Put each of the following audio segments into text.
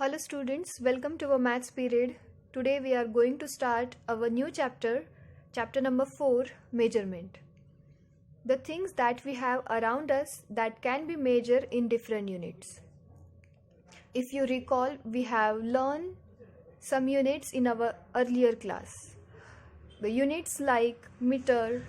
Hello students, welcome to our maths period. Today we are going to start our new chapter, chapter number 4, measurement. The things that we have around us that can be measured in different units. If you recall, we have learned some units in our earlier class. The units like meter,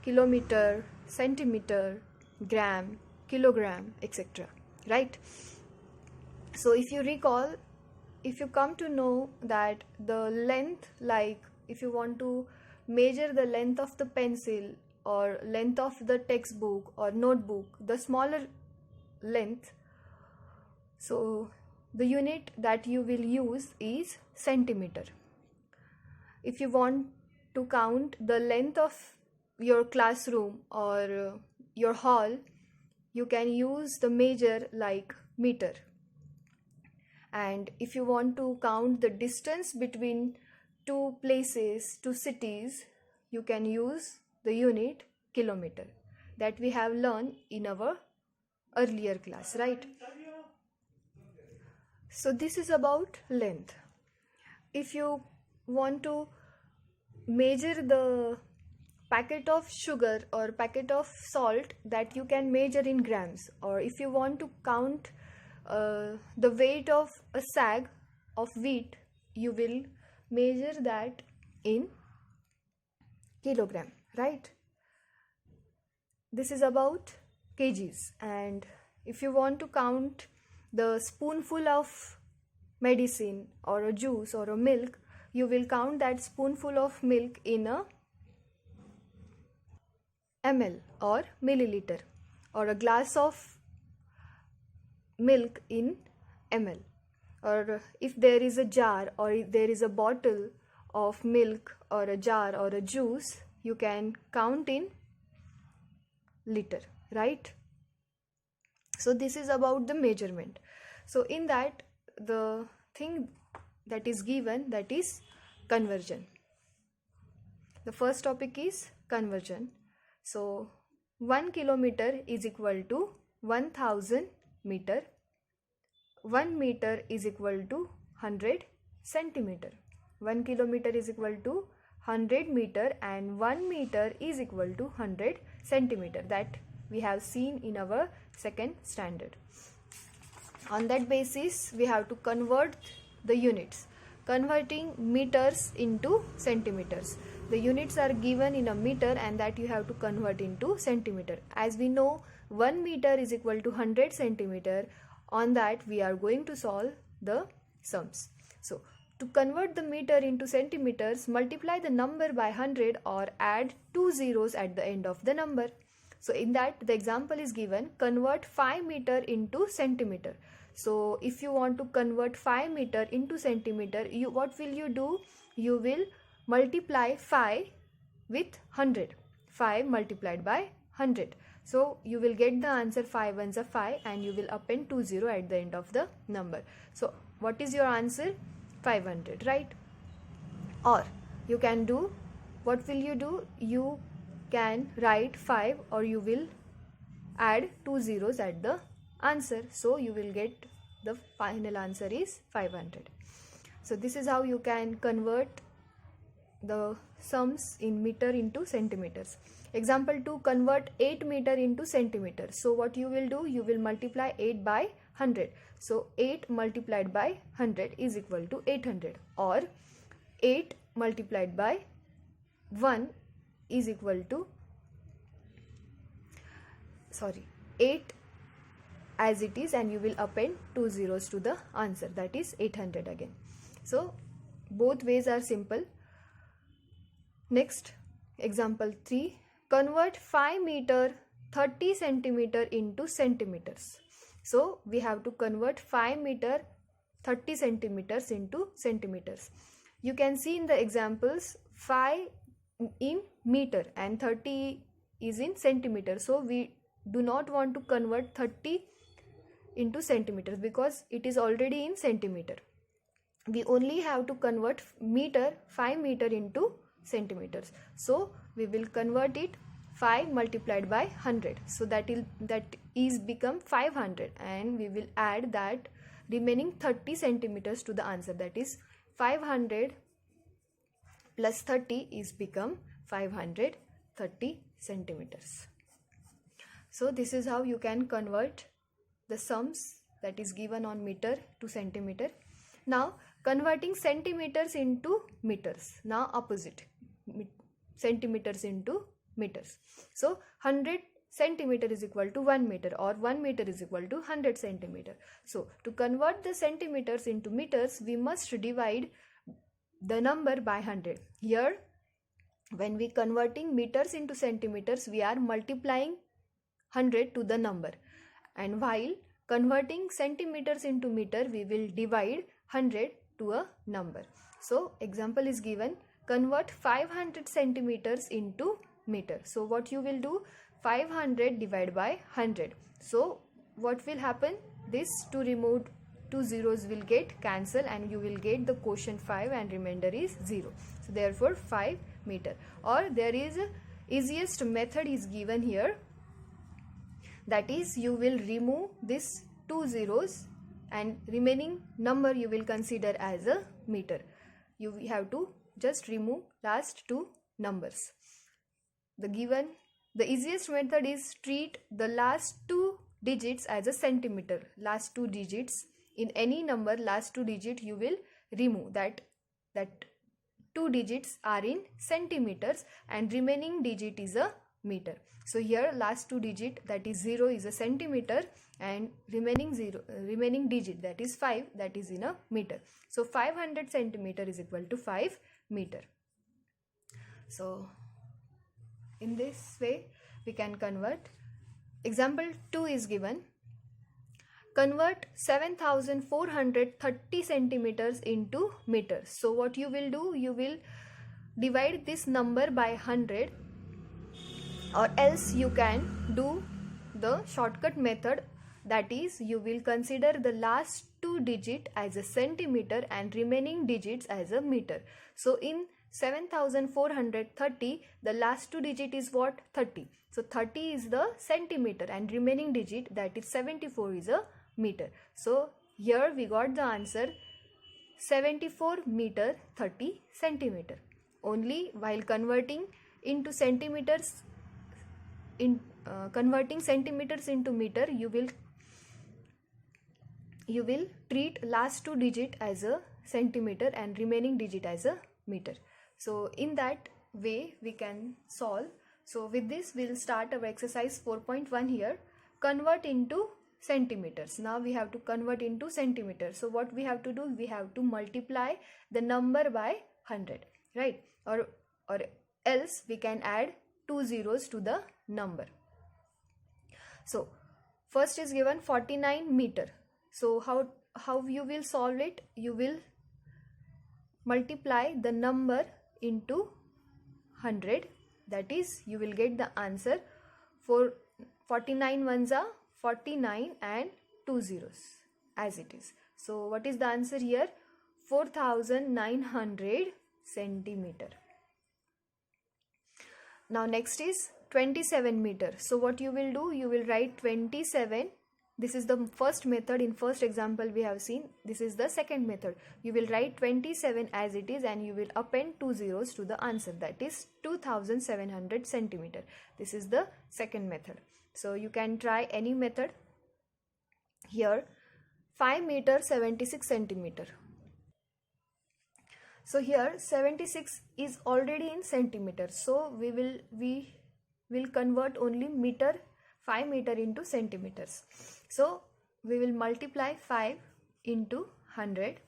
kilometer, centimeter, gram, kilogram, etc. Right? So if you recall, if you come to know that the length, like if you want to measure the length of the pencil or length of the textbook or notebook, the smaller length, so the unit that you will use is centimeter. If you want to count the length of your classroom or your hall, you can use the measure like meter. And if you want to count the distance between two places, two cities, you can use the unit kilometer that we have learned in our earlier class, right? So this is about length. If you want to measure the packet of sugar or packet of salt, that you can measure in grams, or if you want to count the weight of a sack of wheat, you will measure that in kilogram, right? This is about kgs. And if you want to count the spoonful of medicine or a juice or a milk, you will count that spoonful of milk in a ml or milliliter, or a glass of milk in ml. Or if there is a jar or if there is a bottle of milk or a jar or a juice, you can count in liter, right? So this is about the measurement. So in that, the thing that is given, that is conversion. The first topic is conversion. So 1 kilometer is equal to 1000 meter. 1 meter is equal to 100 centimeter. 1 kilometer is equal to 100 meter and 1 meter is equal to 100 centimeter, that we have seen in our second standard. On that basis, we have to convert the units, converting meters into centimeters. The units are given in a meter and that you have to convert into centimeter. As we know, 1 meter is equal to 100 centimeter. On that, we are going to solve the sums. So, to convert the meter into centimeters, multiply the number by 100 or add 2 zeros at the end of the number. So, in that, the example is given, convert 5 meter into centimeter. So, if you want to convert 5 meter into centimeter, what will you do? You will multiply 5 with 100. 5 multiplied by 100. So you will get the answer 5 ones are 5 and you will append 20 at the end of the number. So what is your answer? 500, right? Or you can do, what will you do? You can write 5 or you will add 2 zeros at the answer. So you will get the final answer is 500. So this is how you can convert the sums in meter into centimeters. Example 2, convert 8 meter into centimeter. So what you will do? You will multiply 8 by 100. So 8 multiplied by 100 is equal to 800. Or 8 multiplied by 1 is equal to 8 as it is, and you will append 2 zeros to the answer, that is 800 again. So both ways are simple. Next, example 3, convert 5 meter 30 centimeter into centimeters. So we have to convert 5 meter 30 centimeters into centimeters. You can see in the examples 5 in meter and 30 is in centimeter. So we do not want to convert 30 into centimeters because it is already in centimeter. We only have to convert meter, 5 meter into centimeters. So we will convert it 5 multiplied by 100. So that is become 500, and we will add that remaining 30 centimeters to the answer. That is 500 plus 30 is become 530 centimeters. So this is how you can convert the sums that is given on meter to centimeter. Now converting centimeters into meters. Now opposite, centimeters into meters. So 100 centimeter is equal to 1 meter, or 1 meter is equal to 100 centimeter. So to convert the centimeters into meters, we must divide the number by 100. Here when we converting meters into centimeters, we are multiplying 100 to the number, and while converting centimeters into meter, we will divide 100 to a number. So example is given, convert 500 centimeters into meter. So what you will do, 500 divided by 100. So what will happen, this to remove two zeros will get cancelled and you will get the quotient 5 and remainder is 0. So therefore 5 meter. Or there is a easiest method is given here, that is you will remove this two zeros and remaining number you will consider as a meter. You have to just remove last two numbers. The easiest method is treat the last two digits as a centimeter. Last two digits in any number, last two digit you will remove, that two digits are in centimeters and remaining digit is a meter. So here last two digit, that is 0, is a centimeter, and remaining digit, that is 5, that is in a meter. So 500 centimeter is equal to 5 meter. So in this way we can convert. Example 2 is given. Convert 7430 centimeters into meters. So what you will do, you will divide this number by 100, or else you can do the shortcut method, that is you will consider the last two digit as a centimeter and remaining digits as a meter. So in 7430, the last two digit is what? 30. So 30 is the centimeter and remaining digit, that is 74, is a meter. So here we got the answer 74 meter 30 centimeter. Only while converting into centimeters, converting centimeters into meter, you will treat last two digit as a centimeter and remaining digit as a meter. So in that way we can solve. So with this we'll start our exercise 4.1 here. Convert into centimeters. Now we have to convert into centimeters. So what we have to do, we have to multiply the number by 100, right? Or else we can add two zeros to the number. So first is given 49 meter. So how you will solve it? You will multiply the number into 100, that is you will get the answer for 49 ones are 49 and two zeros as it is. So what is the answer here? 4900 centimeter. Now next is 27 meter. So what you will do, you will write 27. This is the first method. In first example we have seen. This is the second method. You will write 27 as it is and you will append two zeros to the answer, that is 2700 centimeter. This is the second method. So you can try any method. Here 5 meter 76 centimeter. So here 76 is already in centimeters. So we will convert only meter, 5 meter into centimeters. So we will multiply 5 into 100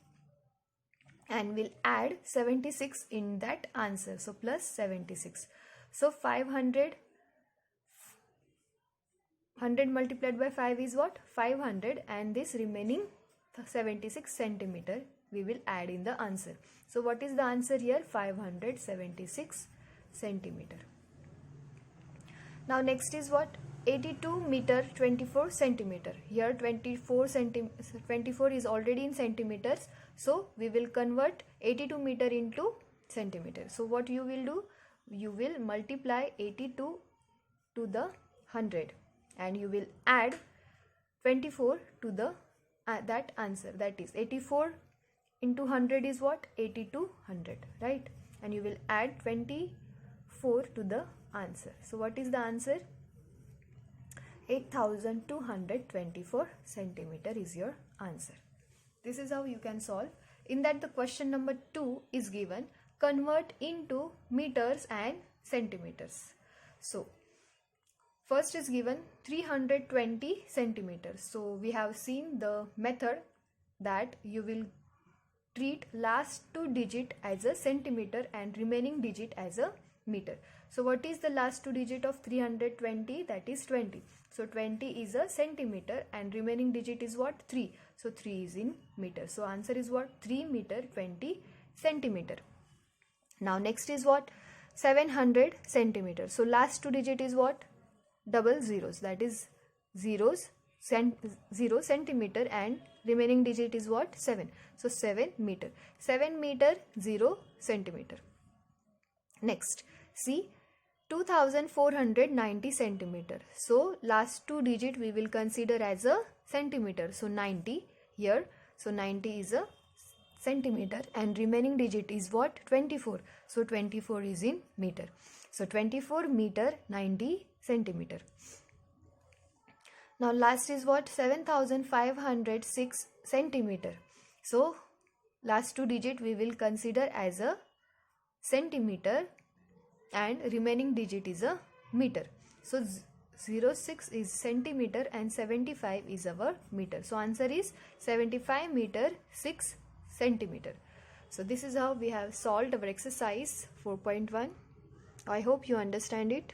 and we'll add 76 in that answer. So plus 76. So 100 multiplied by 5 is what? 500, and this remaining 76 centimeter we will add in the answer. So what is the answer here? 576 centimeter. Now next is what? 82 meter 24 centimeter. Here 24 is already in centimeters. So we will convert 82 meter into centimeter. So what you will do? You will multiply 82 to the 100 and you will add 24 to the that answer, that is 84 into 100 is what? 8200, right? And you will add 24 to the answer. So what is the answer? 8224 centimeter is your answer. This is how you can solve. In that, the question number 2 is given, convert into meters and centimeters. So first is given 320 centimeters. So we have seen the method that you will treat last 2 digit as a centimeter and remaining digit as a meter. So what is the last 2 digit of 320? That is 20. So 20 is a centimeter and remaining digit is what? 3. So 3 is in meter. So answer is what? 3 meter 20 centimeter. Now next is what? 700 centimeters. So last 2 digit is what? Double zeros, that is 0 centimeter and remaining digit is what? 7. So 7 meter. 7 meter 0 centimeter. Next, see 2490 centimeter. So last 2 digit we will consider as a centimeter. So 90 here. So 90 is a centimeter and remaining digit is what? 24. So 24 is in meter. So 24 meter 90 centimeter. Now last is what? 7506 centimeter. So last 2 digit we will consider as a centimeter and remaining digit is a meter. So 06 is centimeter and 75 is our meter. So answer is 75 meter 6 centimeter. So this is how we have solved our exercise 4.1. I hope you understand it.